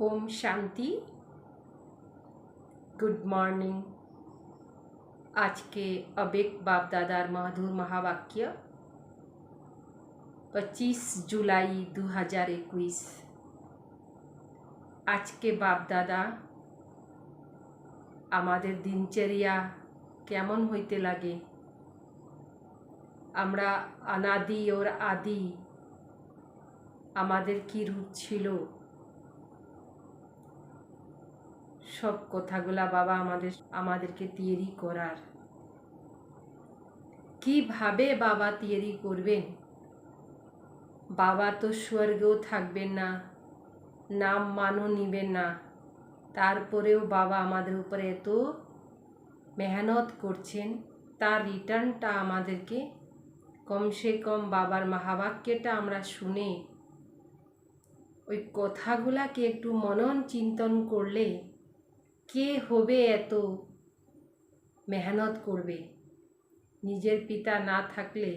Om Shanti. Good morning. आज के अबेक बाप दादार मधुर महावाक्य 25 जुलाई 2021। आज के बाप दादा आमादेर दिनचर्या केमन हईते लागे, आमरा अनादि और आदि आमादेर की रूप छिलो, सब कथागुला बाबा आमादेरके तैयारी करार किभाबे बाबा तैयारी करबेन। बाबा तो स्वर्गेও থাকবেন না, नाम मानो निबेन ना, तारपरेও बाबा आमादेर उपरे एत मेहनत करছেন, तार रिटार्नटा आमादेरके कम से कम बाबार महावाक्यटा आमरा शुने ওই কথাগুলাকে একটু মনন চিন্তন করলে কে হবে এত মেহনত করবে। নিজের পিতা না থাকলে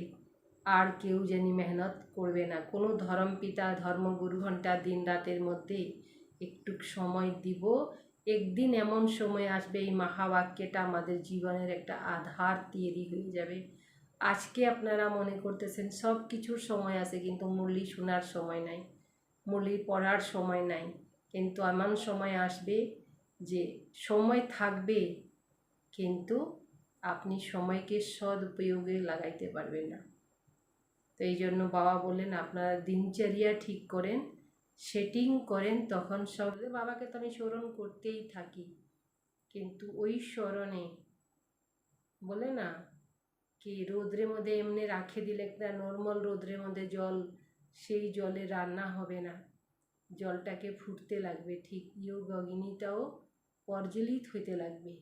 আর কেউ জানি মেহনত করবে না। কোনো ধর্ম পিতা ধর্মগুরু ঘন্টা দিন রাতের মধ্যে একটু সময় দিব, একদিন এমন সময় আসবে এই মহাবাক্যটা আমাদের জীবনের একটা আধার তৈরি হয়ে যাবে। আজকে আপনারা মনে করতেছেন সব কিছুর সময় আছে, কিন্তু মুরলি শোনার সময় নাই, মুরলি পড়ার সময় নাই, কিন্তু এমন সময় আসবে যে সময় থাকবে কিন্তু আপনি সময়কে সদুপয়োগে লাগাইতে পারবেন না। তো এই জন্য বাবা বললেন আপনারা দিনচর্যা ঠিক করেন, সেটিং করেন, তখন সব বাবাকে তো আমি স্মরণ করতেই থাকি, কিন্তু ওই স্মরণে বলে না কি রোদ্রের মধ্যে এমনি রাখে দিলে একটা নর্মাল রোদ্রের মধ্যে জল, সেই জলে রান্না হবে না, জলটাকে ফুটতে লাগবে, ঠিক যোগ অগ্নিটাও প্রজ্বলিত হইতে লাগবে,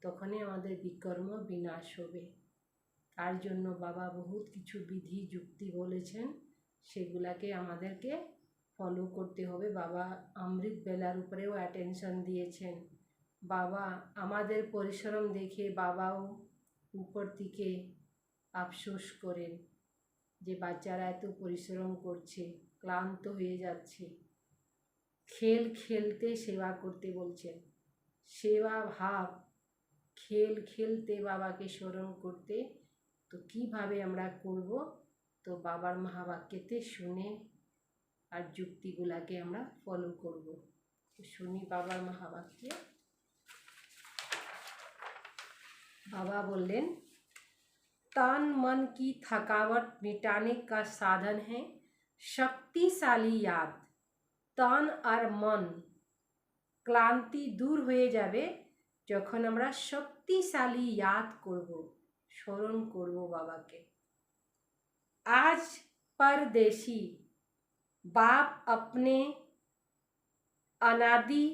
তখনই আমাদের বিকর্ম বিনাশ হবে। তার জন্য বাবা বহুত কিছু বিধি যুক্তি বলেছেন, সেগুলাকে আমাদেরকে ফলো করতে হবে। বাবা অমৃত বেলার উপরেও অ্যাটেনশন দিয়েছেন। বাবা আমাদের পরিশ্রম দেখে বাবাও উপর থেকে আফসোস করেন যে বাচ্চারা এত পরিশ্রম করছে, ক্লান্ত হয়ে যাচ্ছে। খেল খেলতে সেবা করতে বলছেন, সেবা ভাব খেল খেলতে বাবাকে স্মরণ করতে। তো কিভাবে আমরা করব, তো বাবার মহাবাক্যতে শুনে আর যুক্তিগুলাকে আমরা ফলো করব। তো শুনি বাবার মহাবাক্য। बाबा बोलें तन मन की थकावट मिटाने का साधन है शक्तिशाली याद। तन और मन क्लांति दूर হয়ে যাবে যখন আমরা শক্তিশালী याद করব, স্মরণ করব বাবাকে। आज परदेशी बाप अपने अनादि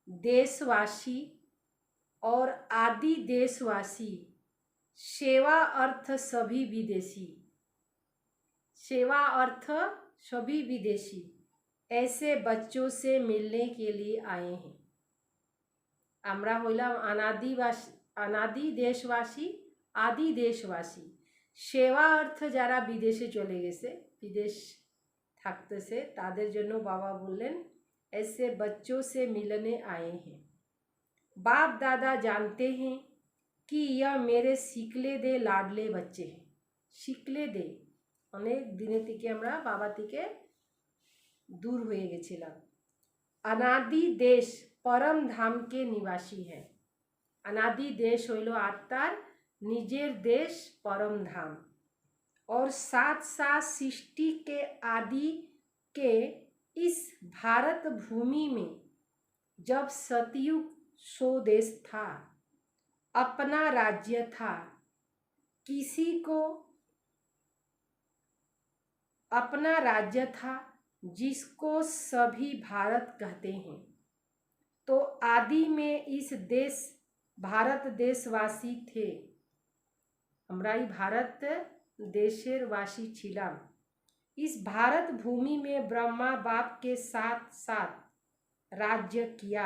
देशवासी और आदि देशवासी, सेवा अर्थ सभी विदेशी, सेवा अर्थ सभी विदेशी ऐसे बच्चों से मिलने के लिए आए हैं। আমরা হইলাম अनादि देशवासी, आदि देशवासी। सेवा अर्थ যারা বিদেশে চলে গেছে, বিদেশ থাকতেছে, তাদের জন্য বাবা বললেন ऐसे बच्चों से मिलने आए हैं। बाप दादा जानते हैं कि यह मेरे शिकले दे लाडले बच्चे हैं। शिकले दे অনেক দিনে থেকে আমরা বাবা থেকে दूर হয়ে গেছিলাম। अनादि देश परम धाम के निवासी हैं। अनादि देश হইল আত্মার নিজের देश परम धाम, और साथ साथ सृष्टि के आदि के इस भारत भूमि में जब सतयुग स्वदेश था, अपना राज्य था, किसी को अपना राज्य था जिसको सभी भारत कहते हैं। तो आदि में इस देश भारत देशवासी थे, আমরা এই भारत देशेर वासी छिलाम। इस भारत भूमि में ब्रह्मा बाप के साथ साथ राज्य किया।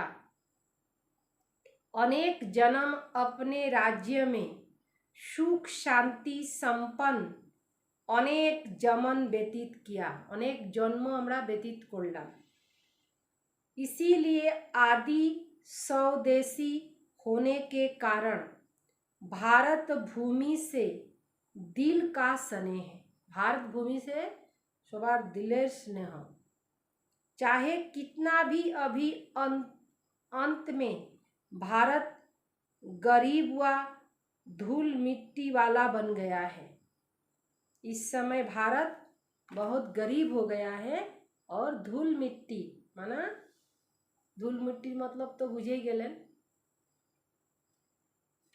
अनेक जन्म अपने राज्य में सुख शांति संपन्न अनेक जमन व्यतीत किया, अनेक जन्म আমরা ব্যতীত করলাম। इसीलिए आदि स्वदेशी होने के कारण भारत भूमि से दिल का स्नेह है। भारत भूमि से सबार दिलेर स्नेह, चाहे कितना भी अभी अंत में भारत गरीब व धूल मिट्टी वाला बन गया है। इस समय भारत बहुत गरीब हो गया है और धूल मिट्टी माना धूल मिट्टी मतलब तो बुझे गेलन।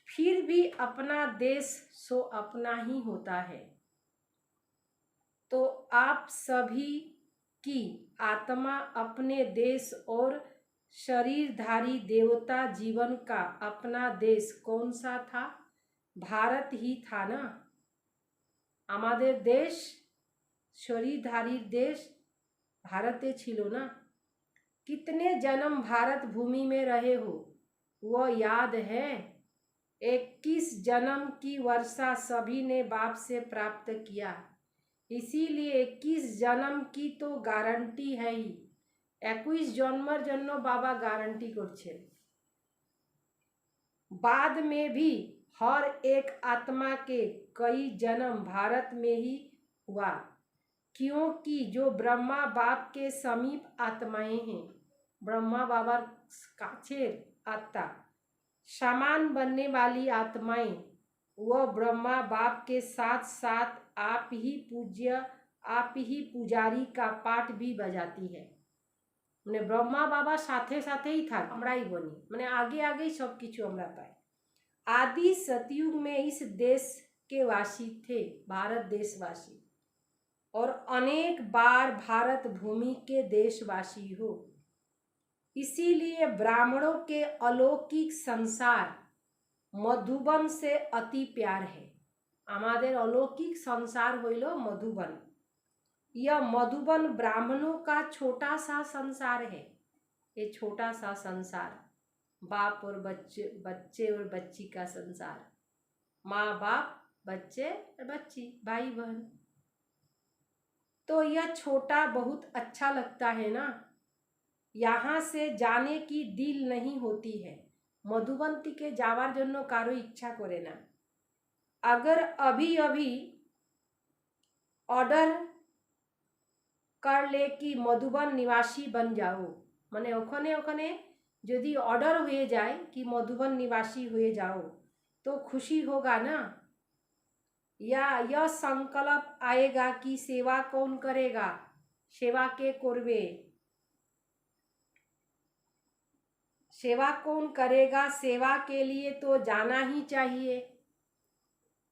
फिर भी अपना देश सो अपना ही होता है। तो आप सभी की आत्मा अपने देश और शरीरधारी देवता जीवन का अपना देश कौन सा था? भारत ही था ना। आमादेर देश शरीरधारी देश भारते छिलो ना। कितने जन्म भारत भूमि में रहे हो वो याद है? 21 जन्म की वर्षा सभी ने बाप से प्राप्त किया। इसीलिए 21 जन्म की तो गारंटी है ही। 21 जन्मर जन्म बाबा गारंटी करछे। बाद में भी हर एक आत्मा के कई जन्म भारत में ही हुआ, क्योंकि जो ब्रह्मा बाप के समीप आत्माएं हैं, ब्रह्मा बाबा काछेर आत्मा समान बनने वाली आत्माएं, वह ब्रह्मा बाप के साथ साथ आप ही पूज्य, आप ही पुजारी का पाठ भी बजाती है। मैंने ब्रह्मा बाबा साथे साथे ही था, हमरा ही बनी, मैंने आगे आगे ही सब किछु हमरा पाए। आदि सतयुग में इस देश के वासी थे, भारत देशवासी, और अनेक बार भारत भूमि के देशवासी हो। इसीलिए ब्राह्मणों के अलौकिक संसार मधुबन से अति प्यार है। आमादेर अलौकिक संसार होइलो मधुबन। यह मधुबन ब्राह्मणों का छोटा सा संसार है। ये छोटा सा संसार बाप और बच्चे और बच्ची का संसार, माँ बाप बच्चे और बच्ची भाई बहन। तो यह छोटा बहुत अच्छा लगता है ना। यहाँ से जाने की दिल नहीं होती है। मधुबन के जावार जन्य कारो इच्छा करे ना। अगर अभी अभी ऑर्डर कर ले कि मधुबन निवासी बन जाओ, माने ओखने ओखने यदि ऑर्डर हुए जाए कि मधुबन निवासी हुए जाओ तो खुशी होगा ना। या यह संकल्प आएगा कि सेवा कौन करेगा, सेवा के करबे, सेवा कौन करेगा, सेवा के लिए तो जाना ही चाहिए।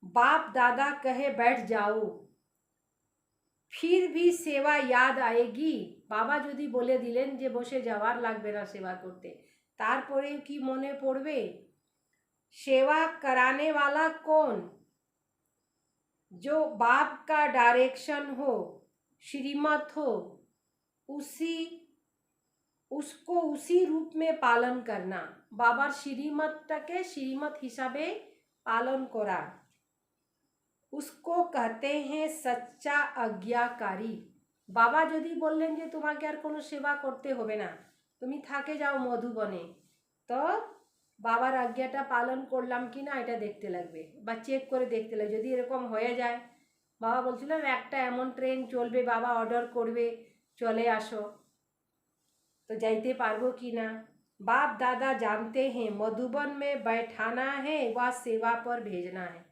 बाप दादा कहे बैठ जाओ, फिर भी सेवा याद आएगी। बाबा यदि बोले दिलेन जे बसे जावार लागबे ना सेवा करते, तारपरे कि मने पड़बे सेवा कराने वाला कौन? जो बाप का डायरेक्शन हो, श्रीमत हो, उसको उसी रूप में पालन करना। बाबार श्रीमतटाके श्रीमत हिसाबे पालन करा, उसको कहते हैं सच्चा आज्ञाकारी। बाबा यदि बोलें जे तुम्हें आर कोनो सेवा करते होबे ना, तुमी थाके जाओ मधुबने, तो बाबार आज्ञाटा पालन करलाम कि ना এটা দেখতে লাগবে বা চেক করে দেখতে লাগবে। যদি এরকম হয়ে যায়, বাবা বলছিলেন একটা এমন ট্রেন চলবে, বাবা অর্ডার করবে চলে আসো, तो जाइते पारबो कि ना। बाप दादा जानते हैं मधुबन में बैठाना है व सेवा पर भेजना है।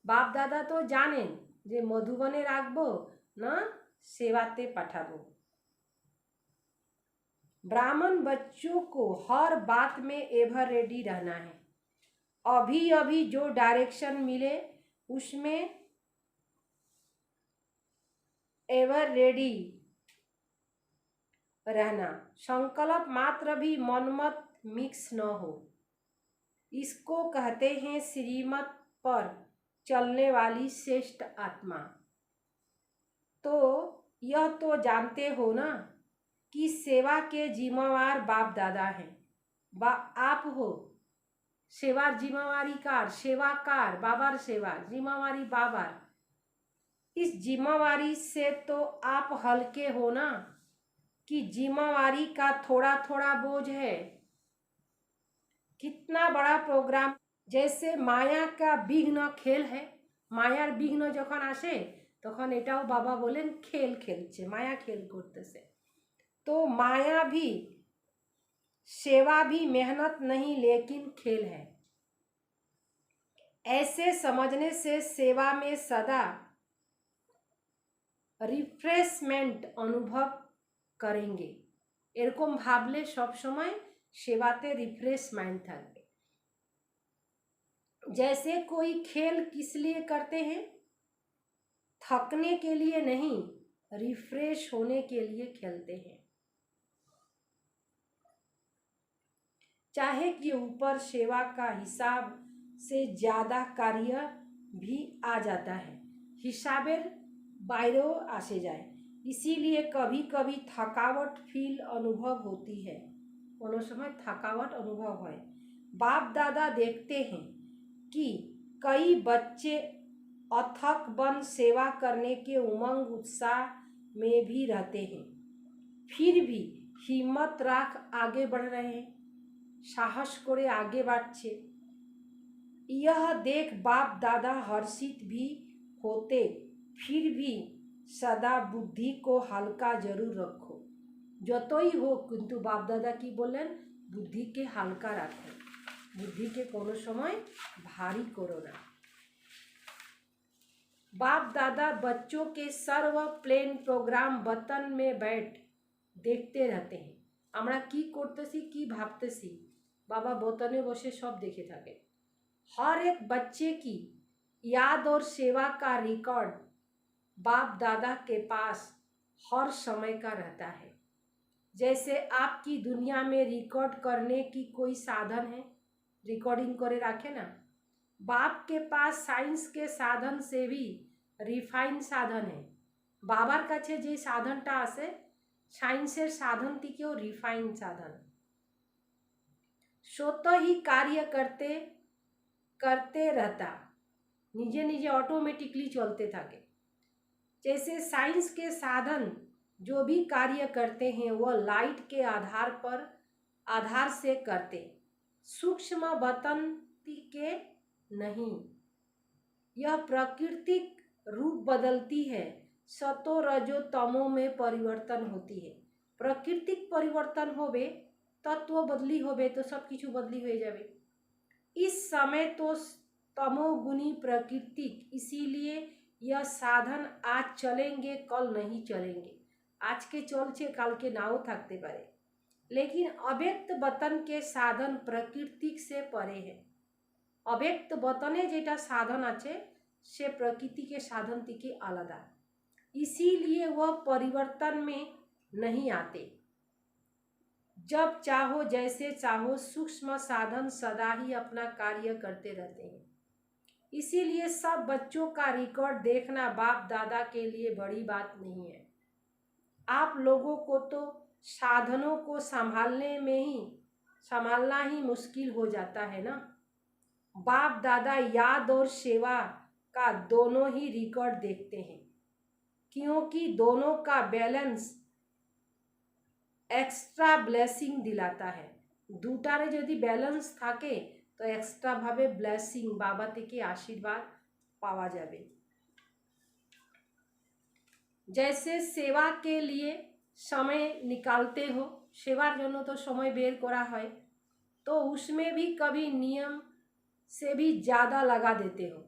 बाप दादा तो जानें जे मधुबने राखबो ना सेवाते पाठाबो। ब्राह्मण बच्चों को हर बात में एवर रेडी रहना है। अभी अभी जो डायरेक्शन मिले उसमें एवर रेडी रहना। संकल्प मात्र भी मनमत मिक्स न हो, इसको कहते हैं श्रीमत पर चलने वाली श्रेष्ठ आत्मा। तो यह तो जानते हो ना कि सेवा के जिम्मेवार बाप दादा हैं, आप हो सेवार जिम्मेवारी कार, सेवाकार बाबार सेवा जिम्मेवारी बाबार। इस जिम्मेवारी से तो आप हल्के हो ना, कि जिम्मेवारी का थोड़ा थोड़ा बोझ है। कितना बड़ा प्रोग्राम, जैसे माया का विघ्न खेल है, মায়ার বিঘ্ন যখন আসে তখন এটাও বাবা বলেন খেল খেলছে, মায়া খেল করতেছে। तो माया भी, सेवा भी मेहनत नहीं लेकिन खेल है। ऐसे समझने से सेवा में सदा रिफ्रेशमेंट अनुभव करेंगे। এরকম ভাবলে সব সময় সেবাতে রিফ্রেশমেন্ট থাকবে। जैसे कोई खेल किस लिए करते हैं? थकने के लिए नहीं, रिफ्रेश होने के लिए खेलते हैं। चाहे कि ऊपर सेवा का हिसाब से ज़्यादा कार्य भी आ जाता है, हिसाबेर বাইরেও আসে যায়, इसीलिए कभी कभी थकावट फील अनुभव होती है, कोनो समय थकावट अनुभव है। बाप दादा देखते हैं कि कई बच्चे अथक बन सेवा करने के उमंग उत्साह में भी रहते हैं, फिर भी हिम्मत रख आगे बढ़ रहे हैं, साहस करे आगे बढ़ছে। यह देख बाप दादा हर्षित भी होते, फिर भी सदा बुद्धि को हल्का जरूर रखो। যতই হোক কিন্তু বাপ দাদা কি বললেন? বুদ্ধিকে হালকা রাখো, বুদ্ধিকে কোনো সময় ভারী করো না। बाप दादा बच्चों के सर्व प्लेन प्रोग्राम बतन में बैठ देखते रहते हैं। আমরা কি করতেছি কি ভাবতেছি বাবা বতনে বসে সব দেখে থাকে। हर एक बच्चे की याद और सेवा का रिकॉर्ड बाप दादा के पास हर समय का रहता है। जैसे आपकी दुनिया में रिकॉर्ड करने की कोई साधन है, रिकॉर्डिंग करे रखे ना, बाप के पास साइंस के साधन से भी रिफाइन साधन है। बाबार काछे जे साधनटा आछे साइंसेर साधन थेकेও रिफाइन साधन। स्वतः ही कार्य करते करते रहता, निजे निजे ऑटोमेटिकली चलते थाके। जैसे साइंस के साधन जो भी कार्य करते हैं वह लाइट के आधार से करते, सूक्ष्म बतंती के नहीं। यह प्राकृतिक रूप बदलती है, सतो रजो तमो में परिवर्तन होती है। प्राकृतिक परिवर्तन होबे, तत्व बदली होबे तो सब किछु बदली हो जाबे। इस समय तो तमोगुणी प्राकृतिक, इसीलिए यह साधन आज चलेंगे कल नहीं चलेंगे। आज के चलছে কালকে নাও থাকতে পারে, लेकिन अव्यक्त बतन के साधन प्राकृतिक से परे है। अव्यक्त बतने जेटा साधन आछे से प्रकृति के साधन থেকে आलादा, इसीलिए वह परिवर्तन में नहीं आते। जब चाहो जैसे चाहो सूक्ष्म साधन सदा ही अपना कार्य करते रहते हैं। इसीलिए सब बच्चों का रिकॉर्ड देखना बाप दादा के लिए बड़ी बात नहीं है। आप लोगों को तो साधनों को संभालना ही मुश्किल हो जाता है ना। बाप दादा याद और सेवा का दोनों ही रिकॉर्ड देखते हैं, क्योंकि दोनों का बैलेंस एक्स्ट्रा ब्लेसिंग दिलाता है। দুটারে যদি ব্যালেন্স থাকে তো এক্সট্রা ভাবে ব্লেসিং বাবা থেকে आशीर्वाद पावा जाबे। जैसे सेवा के लिए समय निकालते हो, सेवार जन्य तो समय बेर करा है, तो उसमें भी कभी नियम से भी ज़्यादा लगा देते हो,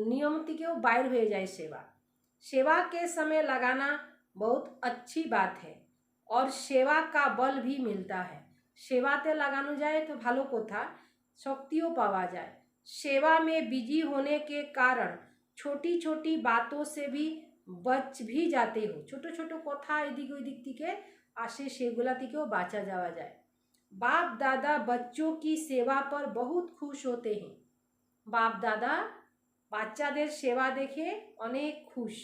नियम थेकेও बाहर हो जाए सेवा। सेवा के समय लगाना बहुत अच्छी बात है और सेवा का बल भी मिलता है। सेवाते लगानो जाए तो भालो कथा, शक्तियों पावा जाए। सेवा में बिजी होने के कारण छोटी छोटी बातों से भी बच भी जाते हो, छोटो छोटो कथा एदिक ओदिक थेके आसे सेगुला थेकेও बाँचा जावा जाए। बाप दादा बच्चों की सेवा पर बहुत खुश होते हैं। बाप दादा बाच्चादेर सेवा देखे अनेक खुश,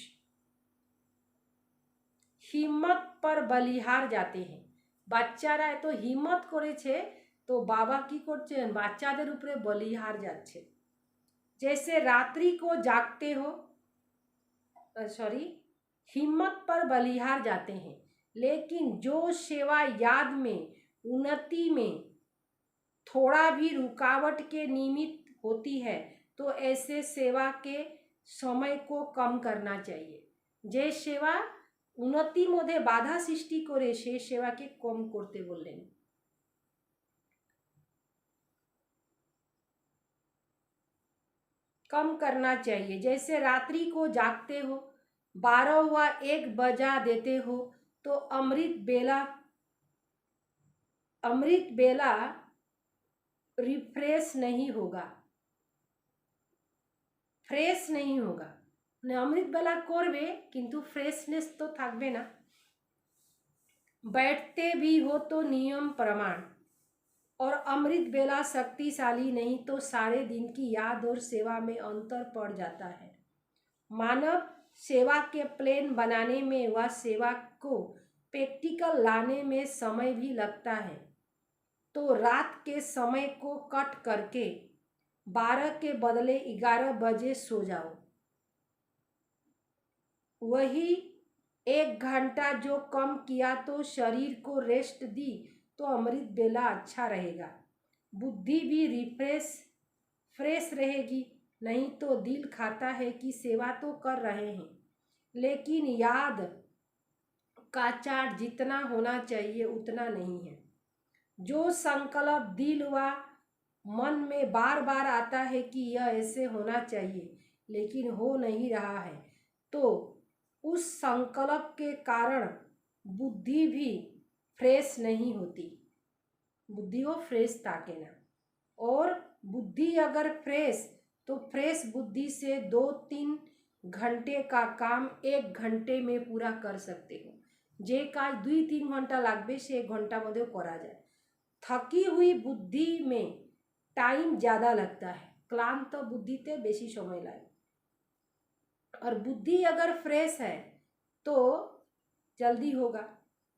हिम्मत पर बलिहार जाते हैं। বাচ্চারা এত হিম্মত করেছে তো বাবা কি করছেন বাচ্চাদের উপরে বলিহার যাচ্ছে। जैसे रात्रि को जागते हो, हिम्मत पर बलिहार जाते हैं, लेकिन जो सेवा याद में, उन्नति में थोड़ा भी रुकावट के निमित्त होती है तो ऐसे सेवा के समय को कम करना चाहिए। যে সেবা উন্নতির মধ্যে বাধা সৃষ্টি করে সেই সেবাকে কম করতে বললেন। कम करना चाहिए। जैसे रात्रि को जागते हो, 12 हुआ 1 बजा देते हो तो अमृत बेला रिफ्रेश नहीं होगा, फ्रेश नहीं होगा। अमृत बेला करबे किंतु फ्रेशनेस तो थाकबे ना। बैठते भी हो तो नियम प्रमाण, और अमृत बेला शक्तिशाली नहीं तो सारे दिन की याद और सेवा में अंतर पड़ जाता है। मानव सेवा के प्लान बनाने में व सेवा को प्रैक्टिकल लाने में समय भी लगता है, तो रात के समय को कट करके 12 के बदले 11 बजे सो जाओ। वही 1 घंटा जो कम किया तो शरीर को रेस्ट दी तो अमृत बेला अच्छा रहेगा। बुद्धि भी फ्रेश रहेगी। नहीं तो दिल खाता है कि सेवा तो कर रहे हैं लेकिन याद का चार्ट जितना होना चाहिए उतना नहीं है। जो संकल्प दिल व मन में बार बार आता है कि यह ऐसे होना चाहिए लेकिन हो नहीं रहा है, तो उस संकल्प के कारण बुद्धि भी फ्रेश नहीं होती। बुद्धि वो फ्रेश ताके ना, और बुद्धि अगर फ्रेश तो फ्रेश बुद्धि से 2-3 घंटे का काम 1 घंटे में पूरा कर सकते हो। जे काज 2-3 घंटा लागबे से 1 घंटा मध्य करा जाए। थकी हुई बुद्धि में टाइम ज़्यादा लगता है, क्लांत तो बुद्धि ते बेसी समय लागे। और बुद्धि अगर फ्रेश है तो जल्दी होगा,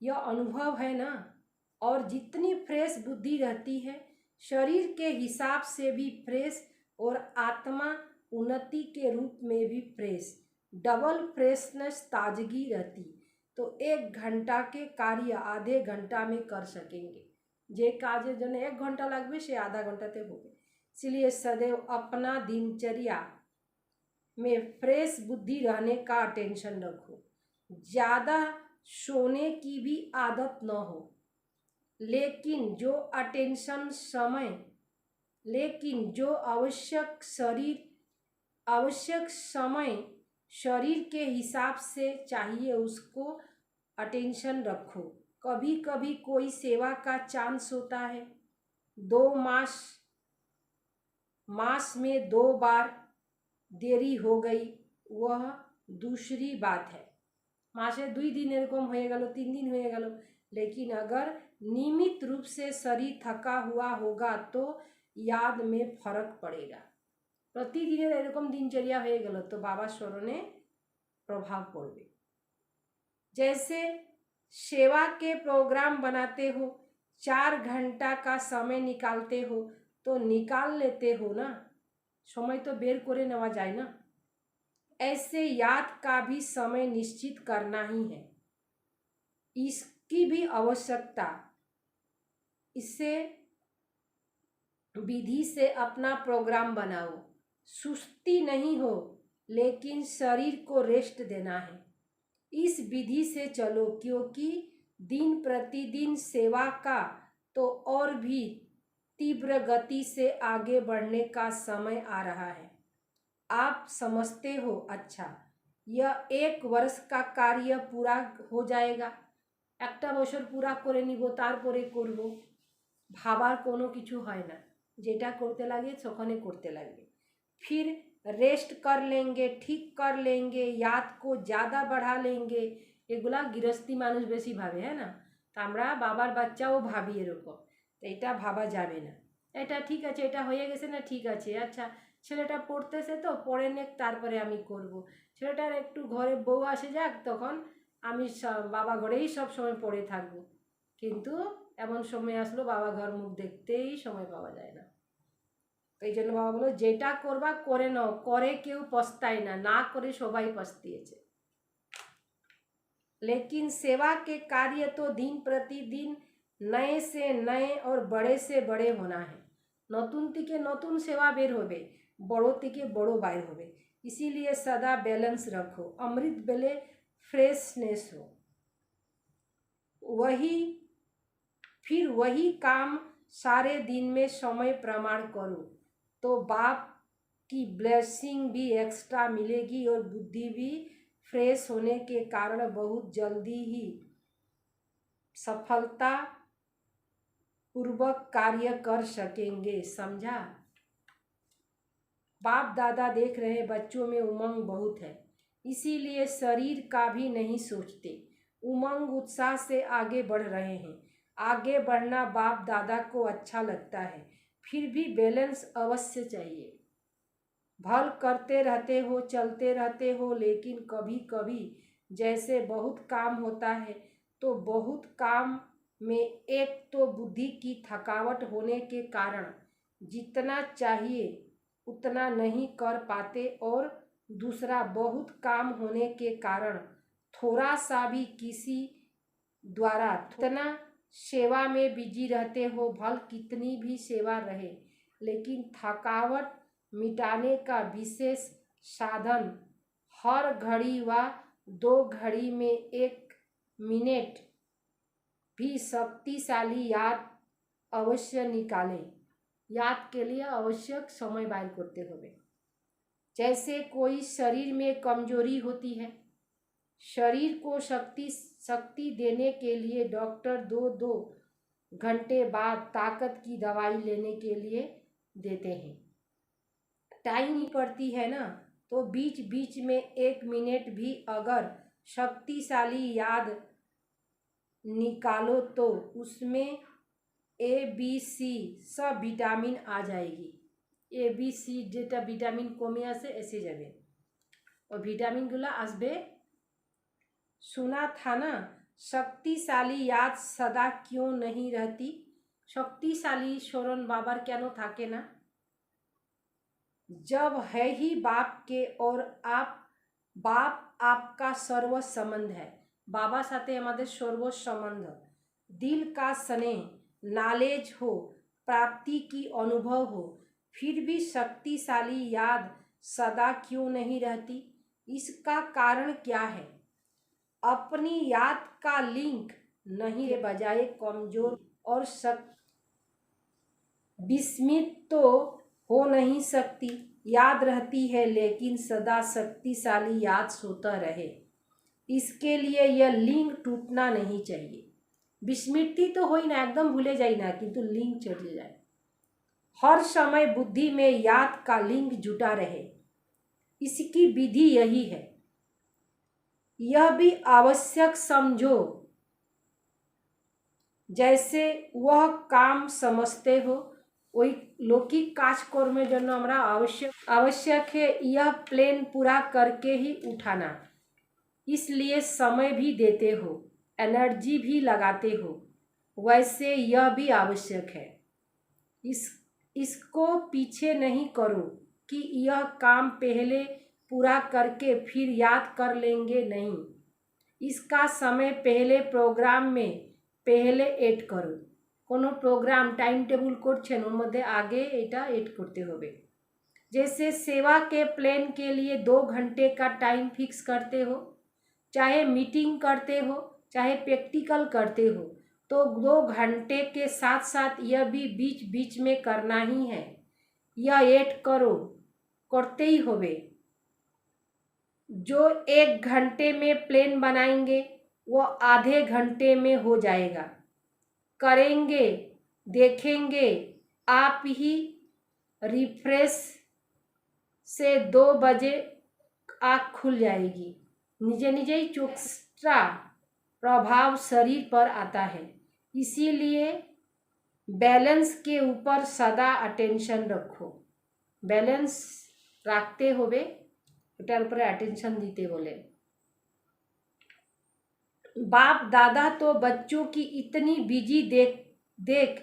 यह अनुभव है ना। और जितनी फ्रेश बुद्धि रहती है शरीर के हिसाब से भी फ्रेश और आत्मा उन्नति के रूप में भी फ्रेश, डबल फ्रेशनेस ताजगी रहती, तो 1 घंटा के कार्य आधे घंटा में कर सकेंगे। जे काज जन 1 घंटा लगबे से आधा घंटा ते हो गए। इसलिए सदैव अपना दिनचर्या में फ्रेश बुद्धि रहने का टेंशन रखो। ज़्यादा सोने की भी आदत न हो, लेकिन जो आवश्यक समय शरीर के हिसाब से चाहिए उसको अटेंशन रखो। कभी कभी कोई सेवा का चांस होता है, 2 मास में 2 बार देरी हो गई, वह दूसरी बात है। मासे 2 दिन एरकम हो गलो, 3 दिन हो गलो, लेकिन अगर नियमित रूप से शरीर थका हुआ होगा तो याद में फर्क पड़ेगा। प्रतिदिन एरकम दिनचर्या हो गलो तो बाबा स्मरणे प्रभाव पड़े। जैसे सेवा के प्रोग्राम बनाते हो, 4 घंटा का समय निकालते हो तो निकाल लेते हो ना, समय तो बेर करे नेওয়া যায় ना। ऐसे याद का भी समय निश्चित करना ही है, इसकी भी आवश्यकता। इससे विधि से अपना प्रोग्राम बनाओ। सुस्ती नहीं हो लेकिन शरीर को रेस्ट देना है, इस विधि से चलो, क्योंकि दिन प्रतिदिन सेवा का तो और भी तीव्र गति से आगे बढ़ने का समय आ रहा है। आप समझते हो, अच्छा यह 1 वर्ष का कार्य पूरा हो जाएगा, একটা বছর পুরা করে নিব তারপরে করব, ভাবার কোনো কিছু হয় না। যেটা করতে লাগে সেখানে করতে লাগবে। फिर रेस्ट कर लेंगे, ठीक कर लेंगे, याद को ज़्यादा बढ़ा लेंगे, এগুলা গৃহস্থী মানুষ বেশি ভাবে, হ্যাঁ না। তা আমরা বাবার বাচ্চাও ভাবি এরকম, তো এটা ভাবা যাবে না। এটা ঠিক আছে, এটা হয়ে গেছে না, ঠিক আছে, আচ্ছা ছেলেটা পড়তেছে তো পড়ে নেক তারপরে আমি করব, ছেলেটার একটু ঘরে বউ আসে যাক তখন আমি বাবা ঘরেই সব সময় পড়ে থাকবো। কিন্তু এমন সময় আসলো বাবা ঘর মুখ দেখতেই সময় পাওয়া যায় না। এই জন্য বাবা বলো যেটা করবা করে নাও, করে কেউ পস্তায় না, না করে সবাই পস্তিয়েছে। लेकिन सेवा के कार्य तो दिन प्रतिदिन नए से नए और बड़े से बड़े होना है। नतून থেকে নতুন সেবা বের হবে, বড় থেকে বড় বাইর হবে। इसीलिए सदा बैलेंस रखो, अमृत बेले फ्रेशनेस हो, वही फिर वही काम सारे दिन में समय प्रमाण करो, तो बाप की ब्लेसिंग भी एक्स्ट्रा मिलेगी और बुद्धि भी फ्रेश होने के कारण बहुत जल्दी ही सफलता पूर्वक कार्य कर सकेंगे। समझा? बाप दादा देख रहे हैं बच्चों में उमंग बहुत है, इसीलिए शरीर का भी नहीं सोचते, उमंग उत्साह से आगे बढ़ रहे हैं। आगे बढ़ना बाप दादा को अच्छा लगता है, फिर भी बैलेंस अवश्य चाहिए। भल करते रहते हो, चलते रहते हो, लेकिन कभी कभी जैसे बहुत काम होता है तो बहुत काम में एक तो बुद्धि की थकावट होने के कारण जितना चाहिए उतना नहीं कर पाते, और दूसरा बहुत काम होने के कारण थोड़ा सा भी किसी द्वारा उतना सेवा में बिजी रहते हो। भल कितनी भी सेवा रहे, लेकिन थकावट मिटाने का विशेष साधन हर घड़ी व 2 घड़ी में 1 मिनट भी शक्तिशाली याद अवश्य निकालें। याद के लिए आवश्यक समय बाहर करते हुए। जैसे कोई शरीर में कमजोरी होती है, शरीर को शक्ति देने के लिए डॉक्टर 2-2 घंटे बाद ताकत की दवाई लेने के लिए देते हैं। टाइम ही पड़ती है ना, तो बीच बीच में 1 मिनट भी अगर शक्तिशाली याद निकालो तो उसमें ABC सब विटामिन आ जाएगी। ABC যেটা ভিটামিন কমে আছে এসে যাবে, और ভিটামিনগুলো আসবে। सुना था ना, शक्तिशाली याद सदा क्यों नहीं रहती? शक्तिशाली स्मरण बाबार क्यों थाके ना? जब है ही बाप के और बाप आपका सर्व संबंध है। बाबा साथे हमारे सर्व संबंध, दिल का स्नेह, नॉलेज हो, प्राप्ति की अनुभव हो, फिर भी शक्तिशाली याद सदा क्यों नहीं रहती? इसका कारण क्या है? अपनी याद का लिंक नहीं के बजाय कमजोर और विस्मित तो हो नहीं सकती। याद रहती है लेकिन सदा शक्तिशाली याद सोता रहे, इसके लिए यह लिंक टूटना नहीं चाहिए। विस्मृति तो हो ही ना, एकदम भूले जाए ना, किंतु लिंक चढ़ जाए। हर समय बुद्धि में याद का लिंक जुटा रहे, इसकी विधि यही है। यह भी आवश्यक समझो जैसे वह काम समझते हो वही लौकिक काजकर्मेर जन्य हमरा आवश्यक है यह प्लान पूरा करके ही उठाना, इसलिए समय भी देते हो, एनर्जी भी लगाते हो, वैसे यह भी आवश्यक है। इसको पीछे नहीं करो कि यह काम पहले पूरा करके फिर याद कर लेंगे, नहीं। इसका समय पहले प्रोग्राम में पहले ऐड करो। कोनो प्रोग्राम टाइम टेबल करछेन ओर मध्य आगे एटा ऐड करते होबे। जैसे सेवा के प्लान के लिए 2 घंटे का टाइम फिक्स करते हो, चाहे मीटिंग करते हो चाहे प्रैक्टिकल करते हो, तो 2 घंटे के साथ साथ यह भी बीच बीच में करना ही है। यह ऐड करो, करते ही होबे। जो 1 घंटे में प्लान बनाएंगे वो आधे घंटे में हो जाएगा। करेंगे, देखेंगे, आप ही रिफ्रेश से 2 बजे आँख खुल जाएगी। निजे निजे ही चोक्स्ट्रा प्रभाव शरीर पर आता है, इसीलिए बैलेंस के ऊपर सदा अटेंशन रखो। बैलेंस रखते होबे, एटार ऊपर अटेंशन दीते बोले। बाप दादा तो बच्चों की इतनी बिजी देख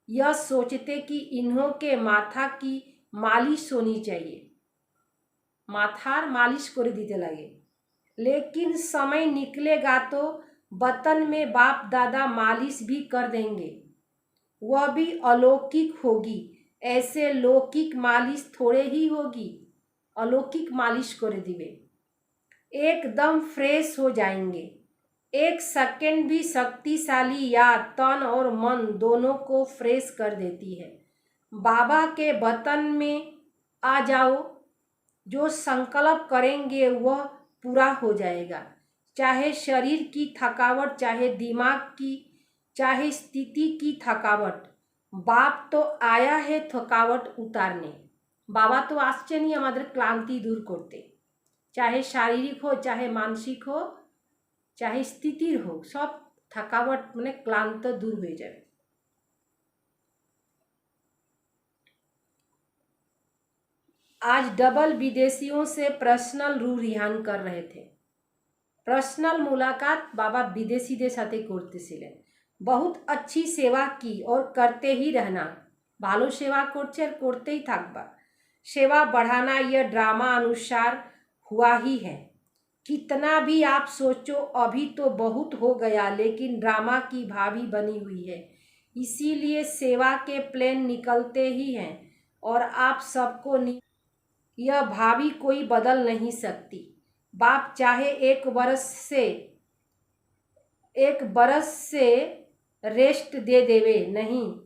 यह सोचते कि इन्हों के माथा की मालिश होनी चाहिए, माथार मालिश कर दीते लगे। लेकिन समय निकलेगा तो वतन में बाप दादा मालिश भी कर देंगे, वह भी अलौकिक होगी। ऐसे लौकिक मालिश थोड़े ही होगी, अलौकिक मालिश कर दिवे, एकदम फ्रेश हो जाएंगे। एक सेकंड भी शक्तिशाली याद तन और मन दोनों को फ्रेश कर देती है। बाबा के वतन में आ जाओ, जो संकल्प करेंगे वह पूरा हो जाएगा। चाहे शरीर की थकावट, चाहे दिमाग की, चाहे स्थिति की थकावट, बाप तो आया है थकावट उतारने। बाबा तो আসছেন আমাদের ক্লান্তি दूर করতে, चाहे शारीरिक हो, चाहे मानसिक हो, चाहे स्थितिर हो, सब थकावट মানে ক্লান্ত दूर হয়ে যাবে। आज डबल विदेशियों से पर्सनल रू रिहान कर रहे थे। पर्सनल मुलाकात बाबा विदेशीদের সাথে করতেছিলেন। बहुत अच्छी सेवा की और करते ही रहना। ভালো सेवा করছে আর করতেই থাকবা। सेवा बढ़ाना यह ड्रामा अनुसार हुआ ही है। कितना भी आप सोचो अभी तो बहुत हो गया, लेकिन ड्रामा की भाभी बनी हुई है। इसीलिए सेवा के प्लेन निकलते ही हैं और आप सबको यह भाभी कोई बदल नहीं सकती। बाप चाहे एक बरस से रेस्ट दे देवे, नहीं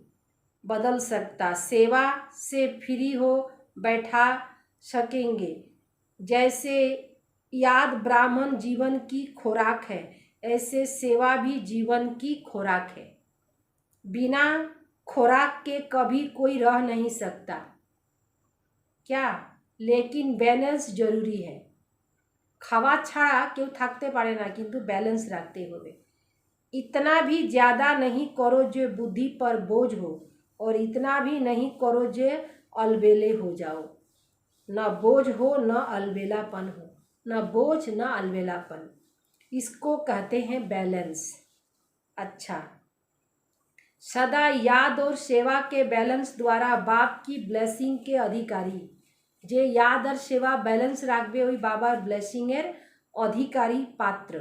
बदल सकता। सेवा से फ्री हो बैठा सकेंगे। जैसे याद ब्राह्मण जीवन की खुराक है, ऐसे सेवा भी जीवन की खुराक है। बिना खुराक के कभी कोई रह नहीं सकता क्या, लेकिन बैलेंस जरूरी है। खावा छाड़ा क्यों थकते पारे ना, किंतु बैलेंस रखते हुए। इतना भी ज़्यादा नहीं करो जो बुद्धि पर बोझ हो, और इतना भी नहीं करो जो अलबेले हो जाओ। न बोझ हो न अलबेलापन हो, न बोझ न अलबेलापन, इसको कहते हैं बैलेंस। अच्छा, सदा याद और सेवा के बैलेंस द्वारा बाप की ब्लेसिंग के अधिकारी। जे याद और सेवा बैलेंस राखबे वही बाबार ब्लेसिंगेर अधिकारी पात्र।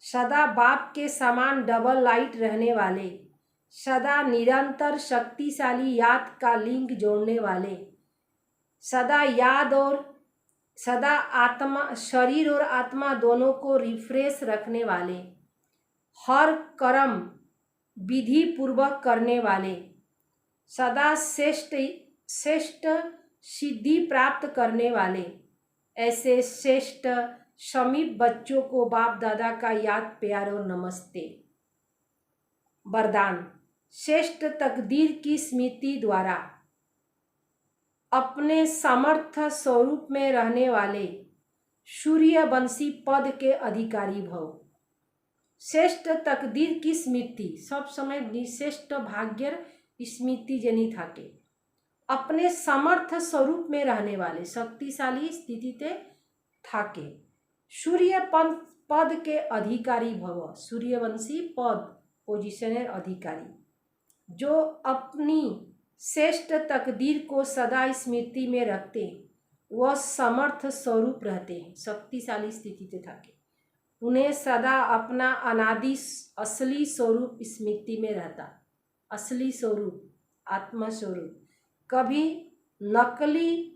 सदा बाप के समान डबल लाइट रहने वाले, सदा निरंतर शक्तिशाली याद का लिंक जोड़ने वाले, सदा याद और सदा आत्मा, शरीर और आत्मा दोनों को रिफ्रेश रखने वाले, हर कर्म विधि पूर्वक करने वाले, सदा श्रेष्ठ सिद्धि प्राप्त करने वाले, ऐसे श्रेष्ठ समीप बच्चों को बाप दादा का याद प्यार और नमस्ते। वरदान, श्रेष्ठ तकदीर की स्मृति द्वारा अपने समर्थ स्वरूप में रहने वाले सूर्यवंशी पद के अधिकारी भव। श्रेष्ठ तकदीर की स्मृति सब समय निश्रेष्ठ भाग्यर स्मृति जनी थाके। अपने समर्थ स्वरूप में रहने वाले शक्तिशाली स्थिति ते थाके। सूर्य पद के अधिकारी भव, सूर्यवंशी पद पोजिशनर अधिकारी, जो अपनी श्रेष्ठ तकदीर को सदा स्मृति में रखते वह समर्थ स्वरूप रहते हैं, शक्तिशाली स्थिति से थाके। उन्हें सदा अपना अनादि असली स्वरूप स्मृति में रहता, असली स्वरूप आत्मा स्वरूप। कभी नकली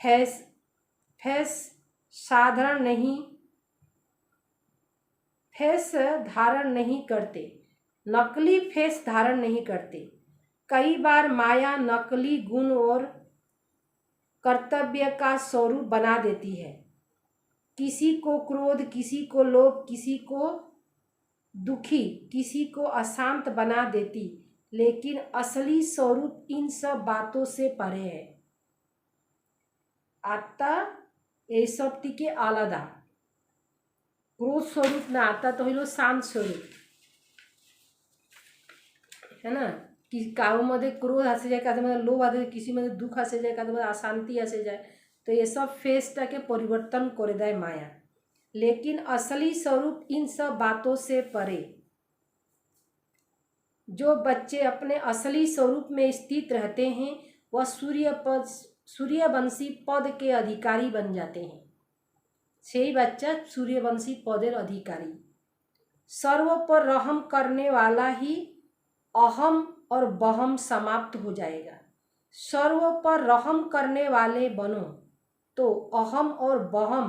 फेस धारण नहीं करते, नकली फेस धारण नहीं करते। कई बार माया नकली गुण और कर्तव्य का स्वरूप बना देती है। किसी को क्रोध, किसी को लोभ, किसी को दुखी, किसी को अशांत बना देती, लेकिन असली स्वरूप इन सब बातों से परे है। आत्मा ये सब থেকে आलादा। क्रोध स्वरूप ना, आत्मा तो हलो शांत स्वरूप है ना। कि कारो मध्ये क्रोध आसे जाए, कारो मध्ये लोभ आसे, किसी मध्ये दुख आसे जाए, कारो मध्ये अशांति आसे जाए, तो ये सब फेसटा के परिवर्तन कर दे माया। लेकिन असली स्वरूप इन सब बातों से परे। जो बच्चे अपने असली स्वरूप में स्थित रहते हैं वह सूर्यवंशी पद के अधिकारी बन जाते हैं। সেই बच्चा सूर्यवंशी पदेर अधिकारी। सर्व पर रहम करने वाला ही अहम और बहम समाप्त हो जाएगा। सर्व पर रहम करने वाले बनो तो अहम और बहम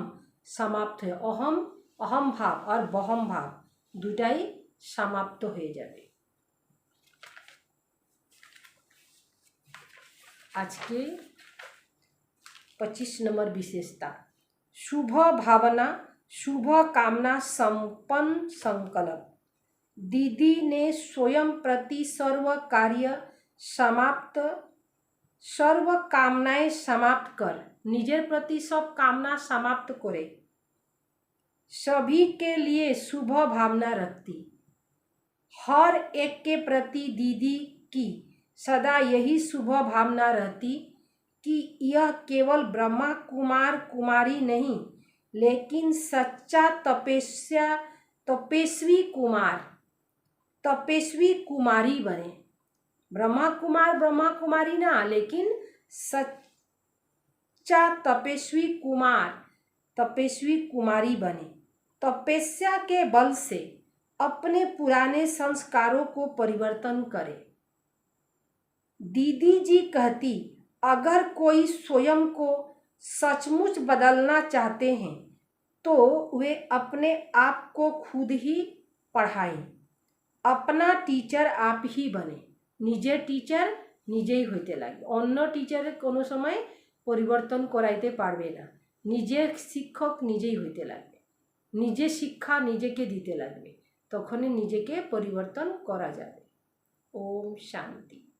समाप्त है। अहम भाव और बहम भाव दुटाई समाप्त हो जाए। आज के 25 नंबर विशेषता, शुभ भावना, शुभ कामना संपन्न संकल्प। दीदी ने स्वयं प्रति सर्व कार्य समाप्त, सर्व कामनाएं समाप्त कर निजेर प्रति सब कामना समाप्त करे सभी के लिए शुभ भावना रखती। हर एक के प्रति दीदी की सदा यही शुभ भावना रहती कि यह केवल ब्रह्मा कुमार कुमारी नहीं लेकिन सच्चा तपस्वी कुमारी बने। ब्रह्मा कुमारी ना, लेकिन सच्चा तपस्वी कुमारी बने। तपस्या के बल से अपने पुराने संस्कारों को परिवर्तन करे। दीदी जी कहती, अगर कोई स्वयं को सचमुच बदलना चाहते हैं तो वे अपने आप को खुद ही पढ़ाएं। अपना टीचर आप ही बने। निजे टीचर निजेई होते लागे, अन्य टीचर कोनो समय परिवर्तन कराइते पारबे ना। निजे शिक्षक निजेई होते लागबे, निजे शिक्षा निजेके दिते लागबे, तखनই निजेके परिवर्तन करा जाबे। ओम शांति।